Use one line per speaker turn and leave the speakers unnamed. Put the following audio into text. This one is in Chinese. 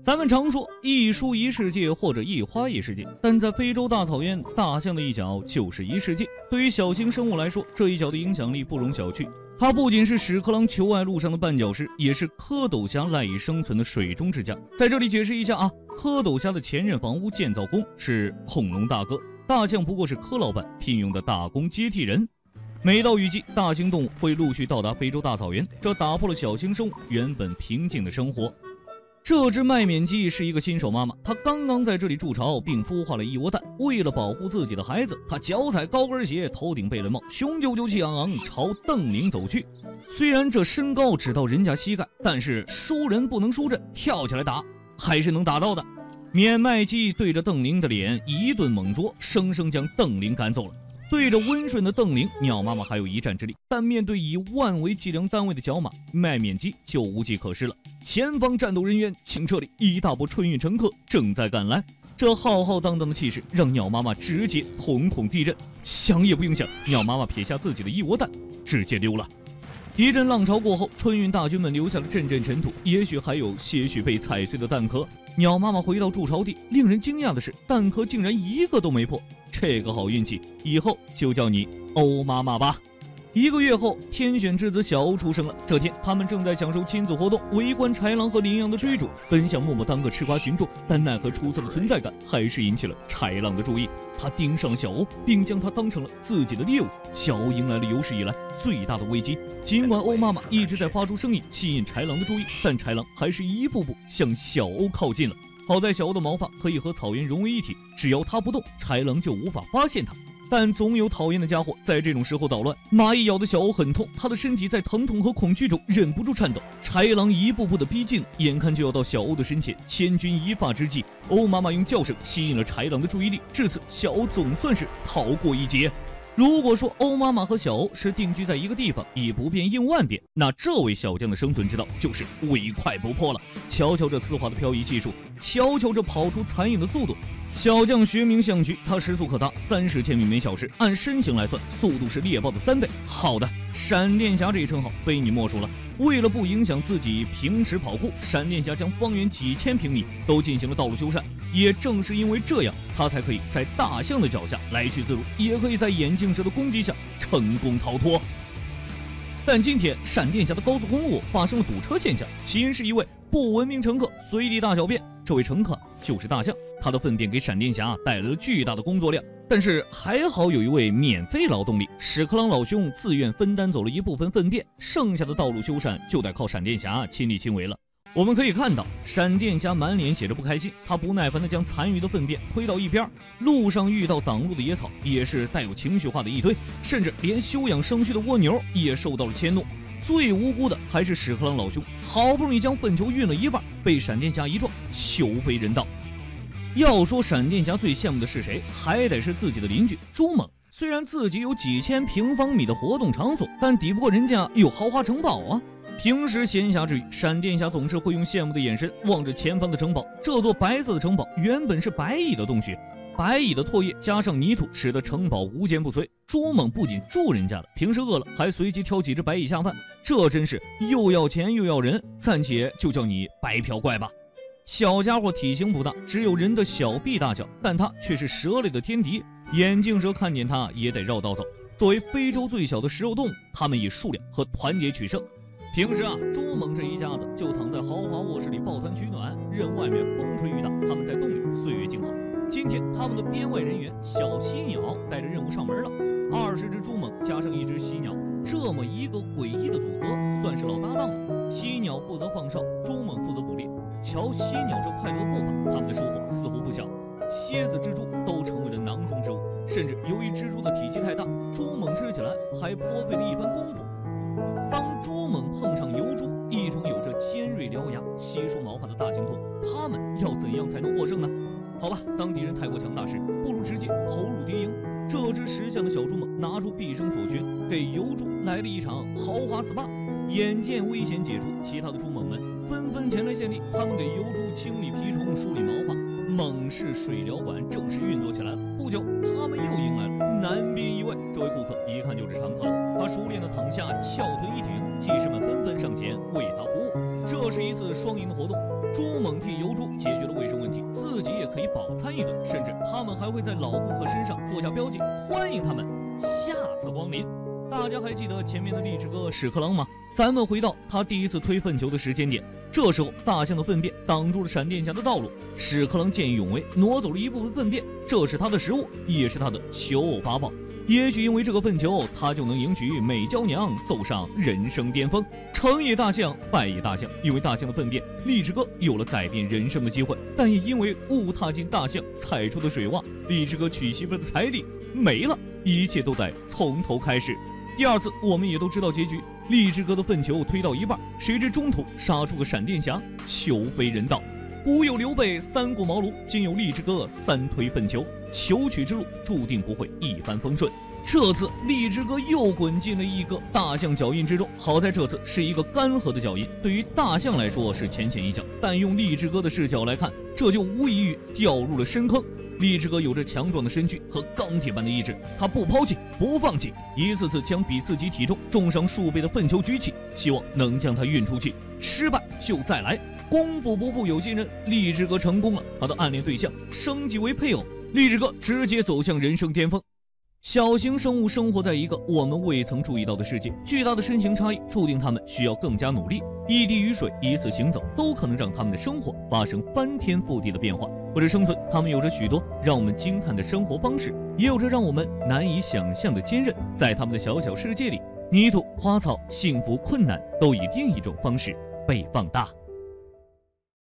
咱们常说一树一世界或者一花一世界，但在非洲大草原，大象的一角就是一世界。对于小型生物来说，这一角的影响力不容小觑。它不仅是屎壳郎求爱路上的绊脚石，也是蝌蚪虾赖以生存的水中之家。在这里解释一下啊，蝌蚪虾的前任房屋建造工是恐龙大哥，大象不过是柯老板聘用的打工接替人。每到雨季，大型动物会陆续到达非洲大草原，这打破了小型生物原本平静的生活。这只麦缅鸡是一个新手妈妈，她刚刚在这里筑巢并孵化了一窝蛋。为了保护自己的孩子，她脚踩高跟鞋，头顶贝雷帽，雄赳赳气昂昂朝邓林走去。虽然这身高只到人家膝盖，但是输人不能输阵，跳起来打还是能打到的。缅麦鸡对着邓林的脸一顿猛啄，生生将邓林赶走了。对着温顺的邓林，鸟妈妈还有一战之力，但面对以万为计量单位的角马，麦缅鸡就无计可施了。前方战斗人员，请撤离！一大波春运乘客正在赶来。这浩浩荡荡的气势让鸟妈妈直接瞳孔地震，想也不用想，鸟妈妈撇下自己的一窝蛋，直接溜了。一阵浪潮过后，春运大军们留下了阵阵尘土，也许还有些许被踩碎的蛋壳。鸟妈妈回到筑巢地，令人惊讶的是，蛋壳竟然一个都没破。这个好运气，以后就叫你欧妈妈吧。1个月后，天选之子小欧出生了。这天，他们正在享受亲子活动，围观豺狼和羚羊的追逐，本想默默当个吃瓜群众，但奈何出色的存在感还是引起了豺狼的注意。他盯上了小欧，并将他当成了自己的猎物。小欧迎来了有史以来最大的危机。尽管欧妈妈一直在发出声音吸引豺狼的注意，但豺狼还是一步步向小欧靠近了。好在小欧的毛发可以和草原融为一体，只要它不动，豺狼就无法发现它。但总有讨厌的家伙在这种时候捣乱。蚂蚁咬的小欧很痛，他的身体在疼痛和恐惧中忍不住颤抖。豺狼一步步的逼近，眼看就要到小欧的身前，千钧一发之际，欧妈妈用叫声吸引了豺狼的注意力，至此小欧总算是逃过一劫。如果说欧妈妈和小欧是定居在一个地方，以不变应万变，那这位小将的生存之道就是唯快不破了。瞧瞧这丝滑的漂移技术，瞧瞧这跑出残影的速度。小将学名象渠，他时速可达30千米每小时，按身形来算，速度是猎豹的3倍。好的，闪电侠这一称号非你莫属了。为了不影响自己平时跑酷，闪电侠将方圆几千平米都进行了道路修缮。也正是因为这样，他才可以在大象的脚下来去自如，也可以在眼镜蛇的攻击下成功逃脱。但今天闪电侠的高速公路发生了堵车现象，起因是一位不文明乘客随地大小便。这位乘客就是大象，他的粪便给闪电侠带来了巨大的工作量。但是还好有一位免费劳动力，屎壳郎老兄自愿分担走了一部分粪便，剩下的道路修缮就得靠闪电侠亲力亲为了。我们可以看到，闪电侠满脸写着不开心，他不耐烦地将残余的粪便推到一边。路上遇到挡路的野草，也是带有情绪化的一堆，甚至连休养生息的蜗牛也受到了迁怒。最无辜的还是屎壳郎老兄，好不容易将粪球运了一半，被闪电侠一撞，球飞人道。要说闪电侠最羡慕的是谁，还得是自己的邻居朱猛。虽然自己有几千平方米的活动场所，但抵不过人家有豪华城堡啊。平时闲暇之余，闪电侠总是会用羡慕的眼神望着前方的城堡。这座白色的城堡原本是白蚁的洞穴，白蚁的唾液加上泥土，使得城堡无坚不摧。朱猛不仅住人家了，平时饿了还随机挑几只白蚁下饭，这真是又要钱又要人，暂且就叫你白嫖怪吧。小家伙体型不大，只有人的小臂大小，但他却是蛇类的天敌，眼镜蛇看见他也得绕道走。作为非洲最小的食肉动物，它们以数量和团结取胜。平时啊，朱猛这一家子就躺在豪华卧室里抱团取暖，任外面风吹雨打，他们在洞里岁月静好。今天他们的编外人员小犀鸟带着任务上门了，20只猪猛加上1只犀鸟，这么一个诡异的组合，算是老搭档了。犀鸟负责放哨，猪猛负责捕猎。瞧犀鸟这快乐的步伐，他们的收获似乎不小。蝎子、蜘蛛都成为了囊中之物，甚至由于蜘蛛的体积太大，猪猛吃起来还颇费了一番功夫。当猪猛碰上疣猪，一种有着尖锐獠牙、稀疏毛发的大型兔，他们要怎样才能获胜呢？好吧，当敌人太过强大时，不如直接投入敌营。这只识相的小猪猛拿出毕生所学，给疣猪来了一场豪华 SPA。眼见危险解除，其他的猪猛们纷纷前来献力，他们给疣猪清理蜱虫、梳理毛发。猛士水疗馆正式运作起来了。不久，他们又迎来了南边一位，这位顾客一看就是常客了。他熟练的躺下，翘臀一挺，技师们纷纷上前为他服务。这是一次双赢的活动。猪猛替油猪解决了卫生问题，自己也可以饱餐一顿，甚至他们还会在老顾客身上做下标记，欢迎他们下次光临。大家还记得前面的励志哥屎壳郎吗？咱们回到他第一次推粪球的时间点，这时候大象的粪便挡住了闪电侠的道路，屎壳郎见义勇为，挪走了一部分粪便，这是他的食物，也是他的求偶法宝。也许因为这个粪球，他就能迎娶美娇娘，走上人生巅峰。成也大象，败也大象。因为大象的粪便，励志哥有了改变人生的机会，但也因为误踏进大象踩出的水洼，励志哥娶媳妇的彩礼没了，一切都得从头开始。第二次我们也都知道结局，励志哥的粪球推到一半，谁知中途杀出个闪电侠，球非人道。古有刘备三顾茅庐，今有励志哥三推粪球，求娶之路注定不会一帆风顺。这次励志哥又滚进了一个大象脚印之中，好在这次是一个干涸的脚印，对于大象来说是浅浅一脚，但用励志哥的视角来看，这就无异于掉入了深坑。励志哥有着强壮的身躯和钢铁般的意志，他不抛弃不放弃，一次次将比自己体重重上数倍的粪球举起，希望能将它运出去，失败就再来。功夫不负有心人，励志哥成功了，他的暗恋对象升级为配偶，励志哥直接走向人生巅峰。小型生物生活在一个我们未曾注意到的世界，巨大的身形差异注定他们需要更加努力。一滴雨水，一次行走，都可能让他们的生活发生翻天覆地的变化。为了生存，他们有着许多让我们惊叹的生活方式，也有着让我们难以想象的坚韧。在他们的小小世界里，泥土、花草、幸福、困难，都以另一种方式被放大。